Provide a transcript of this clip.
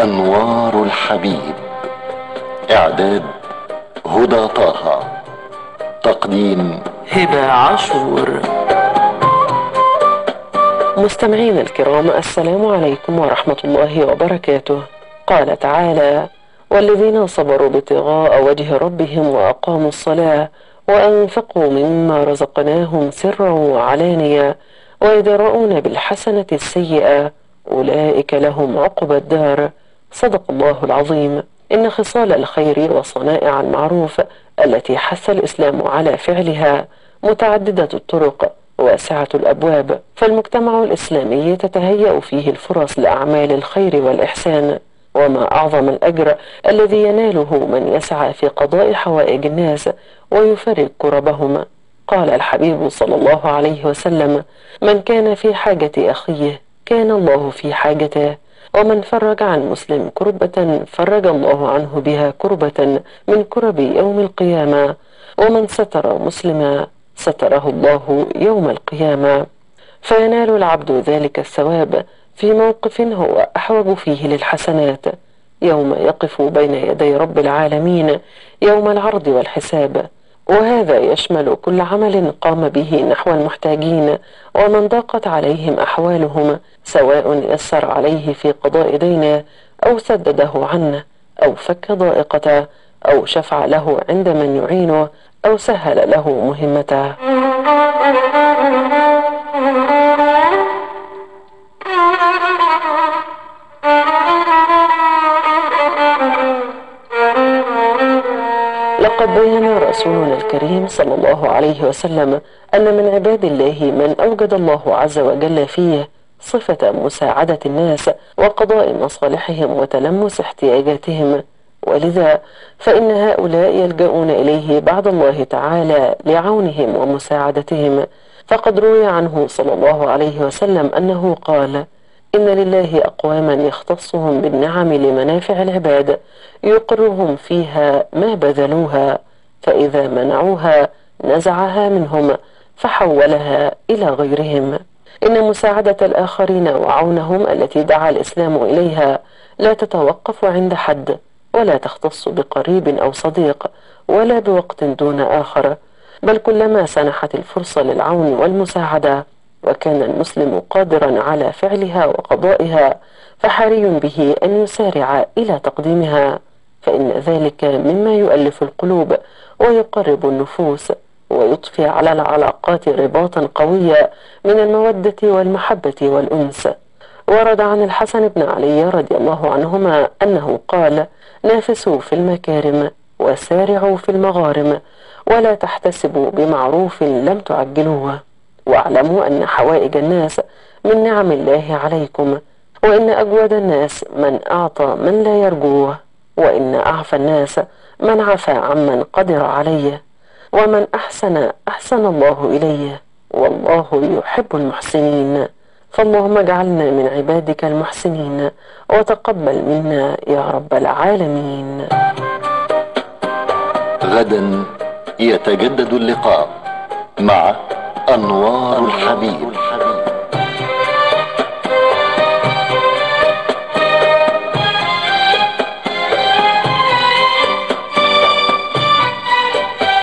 أنوار الحبيب. إعداد هدى طه. تقديم هبة عاشور. مستمعين الكرام، السلام عليكم ورحمة الله وبركاته. قال تعالى: والذين صبروا ابتغاء وجه ربهم وأقاموا الصلاة وأنفقوا مما رزقناهم سرا وعلانية ويدرؤون بالحسنة السيئة أولئك لهم عقبى الدار. صدق الله العظيم. إن خصال الخير وصنائع المعروف التي حث الإسلام على فعلها متعددة الطرق واسعة الأبواب، فالمجتمع الإسلامي تتهيأ فيه الفرص لأعمال الخير والإحسان، وما أعظم الأجر الذي يناله من يسعى في قضاء حوائج الناس ويفرج كربهم. قال الحبيب صلى الله عليه وسلم: من كان في حاجة أخيه كان الله في حاجته، ومن فرج عن مسلم كربة فرج الله عنه بها كربة من كرب يوم القيامة، ومن ستر مسلما ستره الله يوم القيامة. فينال العبد ذلك الثواب في موقف هو أحوج فيه للحسنات، يوم يقف بين يدي رب العالمين يوم العرض والحساب، وهذا يشمل كل عمل قام به نحو المحتاجين ومن ضاقت عليهم أحوالهم، سواء يسر عليه في قضاء دينه أو سدده عنه أو فك ضائقته أو شفع له عند من يعينه أو سهل له مهمته. لقد بين رسولنا الكريم صلى الله عليه وسلم أن من عباد الله من أوجد الله عز وجل فيه صفة مساعدة الناس وقضاء مصالحهم وتلمس احتياجاتهم، ولذا فإن هؤلاء يلجؤون إليه بعد الله تعالى لعونهم ومساعدتهم. فقد روي عنه صلى الله عليه وسلم أنه قال: إن لله أقواما يختصهم بالنعم لمنافع العباد يقرهم فيها ما بذلوها، فإذا منعوها نزعها منهم فحولها إلى غيرهم. إن مساعدة الآخرين وعونهم التي دعا الإسلام إليها لا تتوقف عند حد، ولا تختص بقريب أو صديق، ولا بوقت دون آخر، بل كلما سنحت الفرصة للعون والمساعدة وكان المسلم قادرا على فعلها وقضائها فحري به أن يسارع إلى تقديمها، فإن ذلك مما يؤلف القلوب ويقرب النفوس ويضفي على العلاقات رباطا قويا من المودة والمحبة والأنس. ورد عن الحسن بن علي رضي الله عنهما أنه قال: نافسوا في المكارم وسارعوا في المغارم ولا تحتسبوا بمعروف لم تعجلوه، واعلموا أن حوائج الناس من نعم الله عليكم، وإن أجود الناس من أعطى من لا يرجوه، وإن أعفى الناس من عفى عمن قدر عليه، ومن أحسن أحسن الله إليه، والله يحب المحسنين. فاللهم اجعلنا من عبادك المحسنين وتقبل منا يا رب العالمين. غدا يتجدد اللقاء مع أنوار الحبيب.